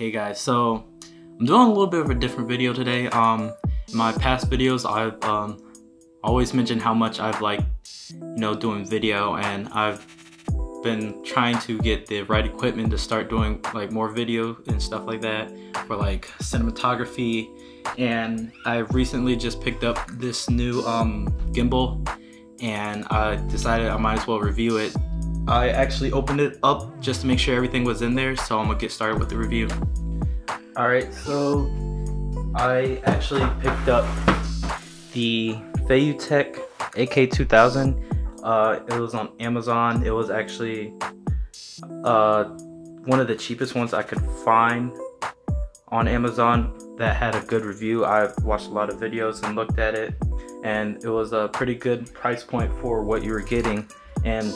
Hey guys, so I'm doing a little bit of a different video today. In my past videos, I've always mentioned how much I've liked, doing video, and I've been trying to get the right equipment to start doing like more video and stuff like that for like cinematography. And I recently just picked up this new gimbal, and I decided I might as well review it. I actually opened it up just to make sure everything was in there, so I'm gonna get started with the review. Alright, so I actually picked up the FeiyuTech AK2000. It was on Amazon. It was actually one of the cheapest ones I could find on Amazon that had a good review. I've watched a lot of videos and looked at it, and it was a pretty good price point for what you were getting, and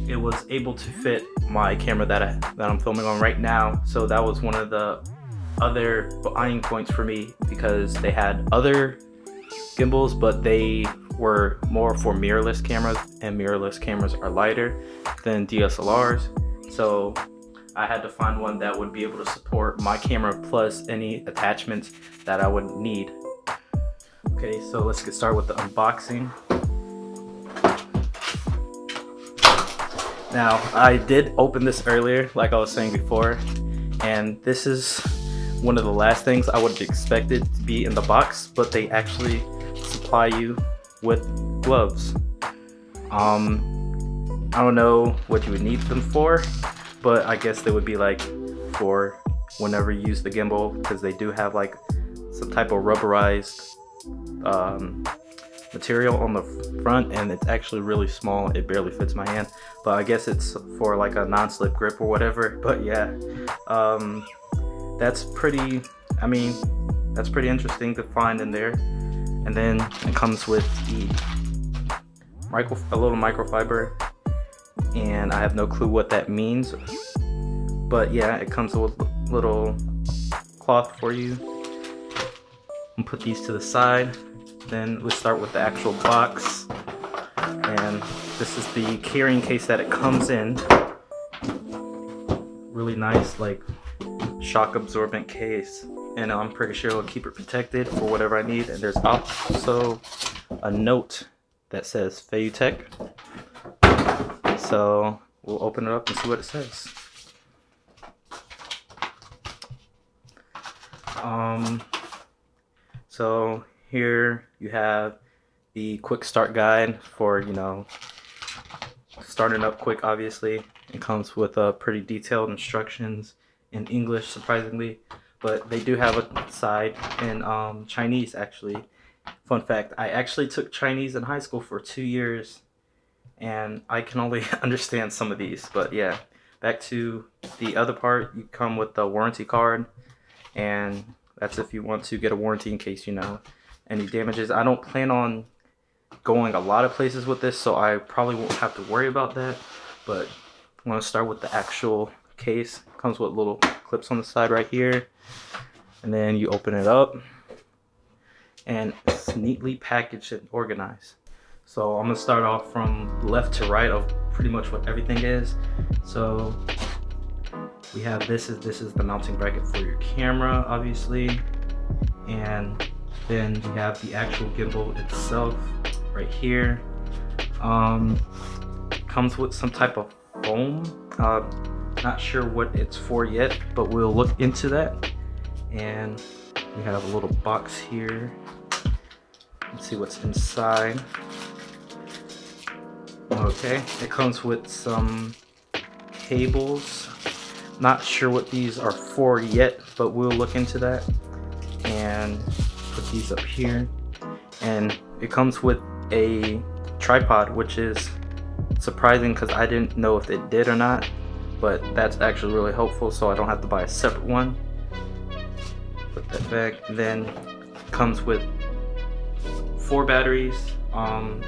it was able to fit my camera that I'm filming on right now. So that was one of the other buying points for me, because they had other gimbals, but they were more for mirrorless cameras, and mirrorless cameras are lighter than DSLRs. So I had to find one that would be able to support my camera plus any attachments that I would need. Okay, so let's get started with the unboxing. Now, I did open this earlier, like I was saying before, and this is one of the last things I would have expected to be in the box, but they actually supply you with gloves. I don't know what you would need them for, but I guess they would be like for whenever you use the gimbal, because they do have like some type of rubberized material on the front, and it's actually really small. It barely fits my hand, but I guess it's for like a non-slip grip or whatever. But yeah, that's pretty interesting to find in there. And then it comes with a little microfiber, and I have no clue what that means, but yeah, it comes with a little cloth for you. And put these to the side. Then we start with the actual box, and this is the carrying case that it comes in. Really nice, like shock absorbent case, and I'm pretty sure it'll keep it protected for whatever I need. And there's also a note that says FeiyuTech. So we'll open it up and see what it says. So here you have the quick start guide for, starting up quick. Obviously, it comes with pretty detailed instructions in English, surprisingly, but they do have a side in Chinese, actually. Fun fact, I actually took Chinese in high school for 2 years, and I can only understand some of these. But yeah, back to the other part. You come with the warranty card, and that's if you want to get a warranty in case any damages. I don't plan on going a lot of places with this, so I probably won't have to worry about that. But I'm going to start with the actual case. It comes with little clips on the side right here, and then you open it up, and it's neatly packaged and organized. So I'm going to start off from left to right of pretty much what everything is. So we have this is the mounting bracket for your camera, obviously, and then you have the actual gimbal itself right here. Comes with some type of foam. Not sure what it's for yet, but we'll look into that. And we have a little box here. Let's see what's inside. Okay, it comes with some cables. Not sure what these are for yet, but we'll look into that. And put these up here, and it comes with a tripod, which is surprising because I didn't know if it did or not, but that's actually really helpful, so I don't have to buy a separate one. Put that back. And then it comes with 4 batteries. I'm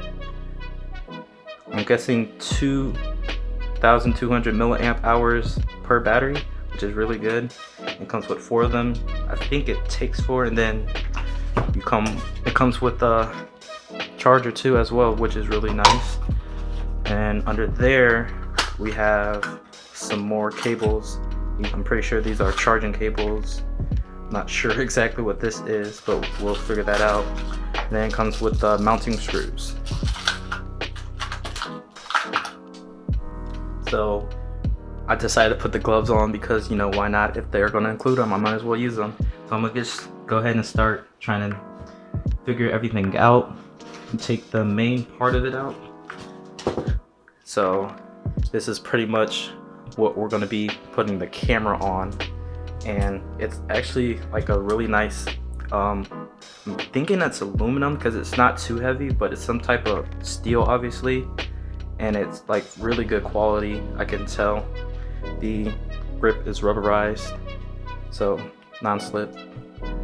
guessing 2,200 milliamp hours per battery, which is really good. It comes with 4 of them. I think it takes 4, and then it comes with a charger too as well, which is really nice. And under there we have some more cables I'm pretty sure these are charging cables. Not sure exactly what this is, but we'll figure that out. And then it comes with mounting screws. So I decided to put the gloves on because, you know, why not? If they're gonna include them, I might as well use them. So I'm gonna just go ahead and start trying to figure everything out and take the main part of it out. So this is pretty much what we're gonna be putting the camera on. And it's actually like a really nice, I'm thinking that's aluminum because it's not too heavy, but it's some type of steel obviously. And it's like really good quality, I can tell. The grip is rubberized, so non-slip.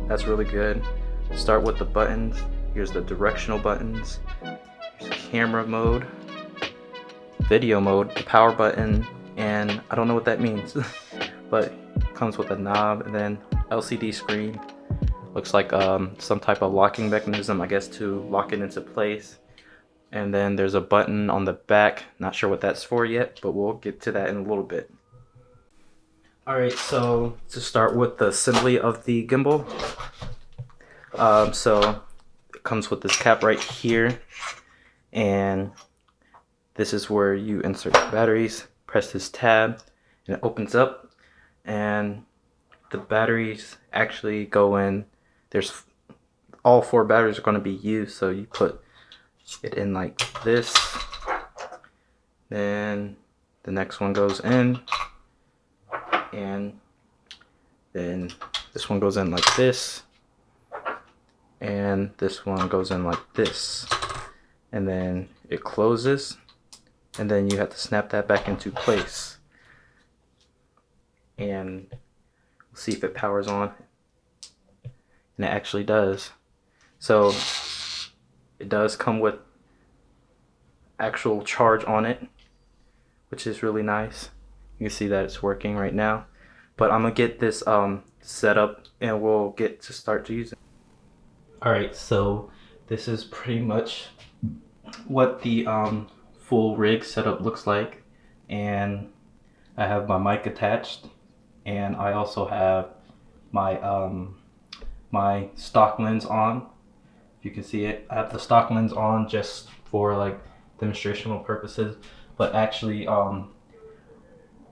That's really good. Start with the buttons. Here's the directional buttons. Here's camera mode, video mode, the power button, and I don't know what that means, but it comes with a knob and then LCD screen. Looks like some type of locking mechanism, I guess, to lock it into place. And then there's a button on the back. Not sure what that's for yet, but we'll get to that in a little bit. Alright, so to start with the assembly of the gimbal. So it comes with this cap right here. And this is where you insert the batteries. Press this tab and it opens up. And the batteries actually go in. There's all 4 batteries are going to be used. So you put it in like this, then the next one goes in, and then this one goes in like this, and this one goes in like this, and then it closes, and then you have to snap that back into place, and we'll see if it powers on, and it actually does. So it does come with actual charge on it, which is really nice. You can see that it's working right now. But I'm gonna get this set up and we'll get to start to use it. Alright, so this is pretty much what the full rig setup looks like. And I have my mic attached, and I also have my my stock lens on. You can see it. I have the stock lens on just for like demonstrational purposes, but actually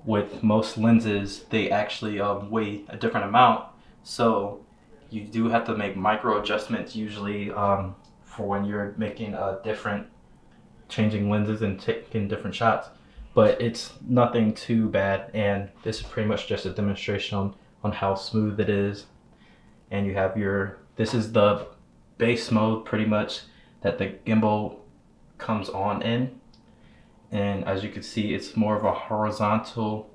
with most lenses they actually weigh a different amount, so you do have to make micro adjustments usually for when you're making changing lenses and taking different shots, but it's nothing too bad. And this is pretty much just a demonstration on how smooth it is. And you have this is the base mode pretty much that the gimbal comes on in, and as you can see it's more of a horizontal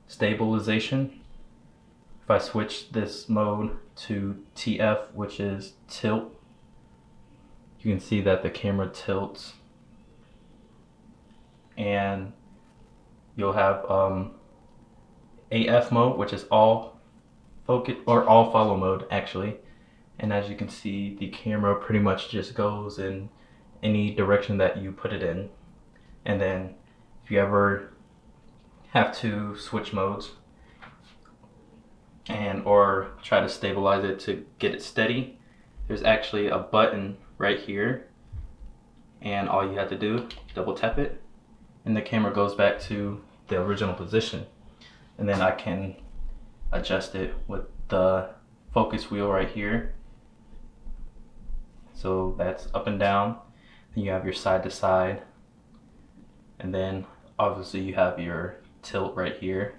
stabilization. If I switch this mode to TF, which is tilt, you can see that the camera tilts, and you'll have AF mode, which is all focus or all follow mode actually. And as you can see, the camera pretty much just goes in any direction that you put it in. And then if you ever have to switch modes or try to stabilize it to get it steady, there's actually a button right here, and all you have to do, double tap it, and the camera goes back to the original position. And then I can adjust it with the focus wheel right here. So that's up and down. Then you have your side to side, and then obviously you have your tilt right here.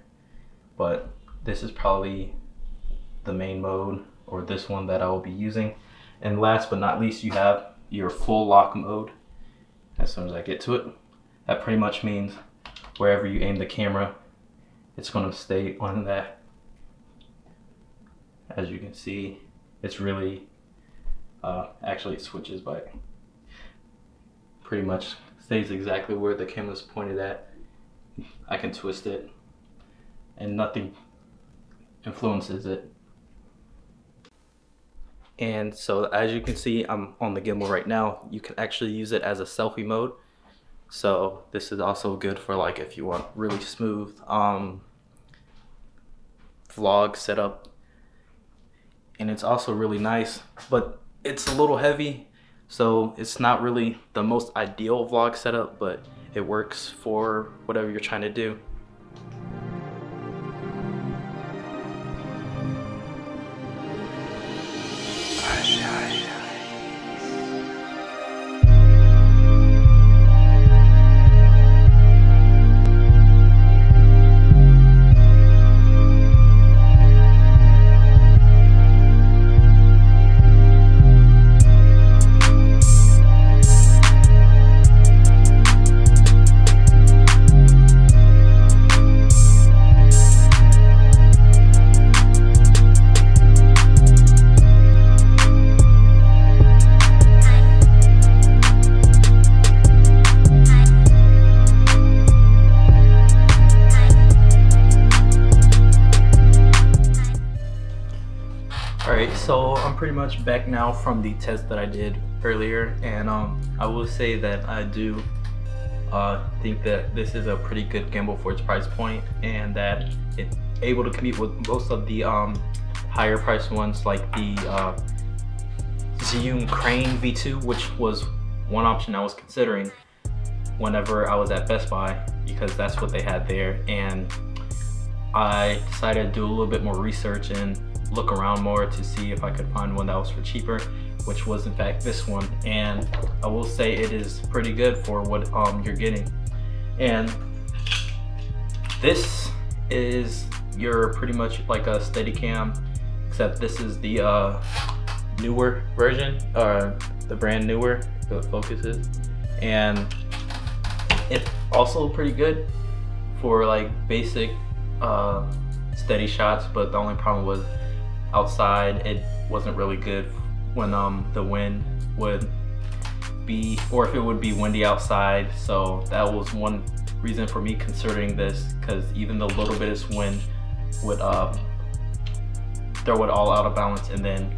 But this is probably the main mode, or this one that I will be using. And last but not least, you have your full lock mode. As soon as I get to it, that pretty much means wherever you aim the camera, it's going to stay on that. As you can see, it's really actually it switches, but pretty much stays exactly where the camera's pointed at. I can twist it and nothing influences it. And so as you can see, I'm on the gimbal right now. You can actually use it as a selfie mode. So this is also good for like if you want really smooth vlog setup. And it's also really nice, but it's a little heavy, so it's not really the most ideal vlog setup, but it works for whatever you're trying to do. Alright, so I'm pretty much back now from the test that I did earlier, and I will say that I do think that this is a pretty good gimbal for its price point, and that it's able to compete with most of the higher priced ones like the Zoom Crane V2, which was one option I was considering whenever I was at Best Buy, because that's what they had there. And I decided to do a little bit more research and look around more to see if I could find one that was for cheaper, which was in fact this one. And I will say it is pretty good for what you're getting. And this is your pretty much like a Steadicam, except this is the newer version, or the brand newer, if it focuses. And it's also pretty good for like basic steady shots, but the only problem was outside it wasn't really good when the wind would be, or if it would be windy outside. So that was one reason for me considering this, because even the little bit of wind would throw it all out of balance. And then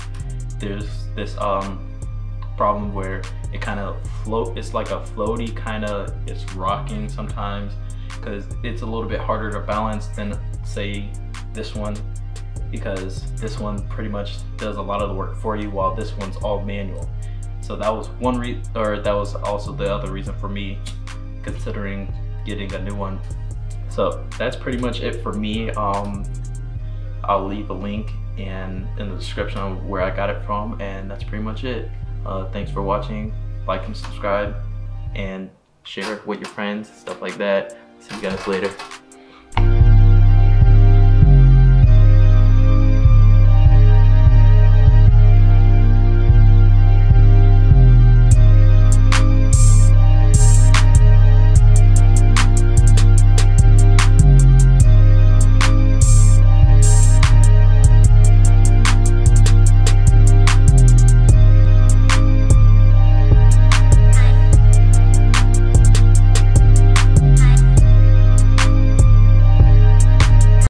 there's this problem where it kind of it's like a floaty kind of, it's rocking sometimes, because it's a little bit harder to balance than say this one, because this one pretty much does a lot of the work for you while this one's all manual. So that was one that was also the other reason for me considering getting a new one. So that's pretty much it for me. I'll leave a link in the description of where I got it from, and that's pretty much it. Thanks for watching. Like and subscribe and share with your friends, stuff like that. See you guys later.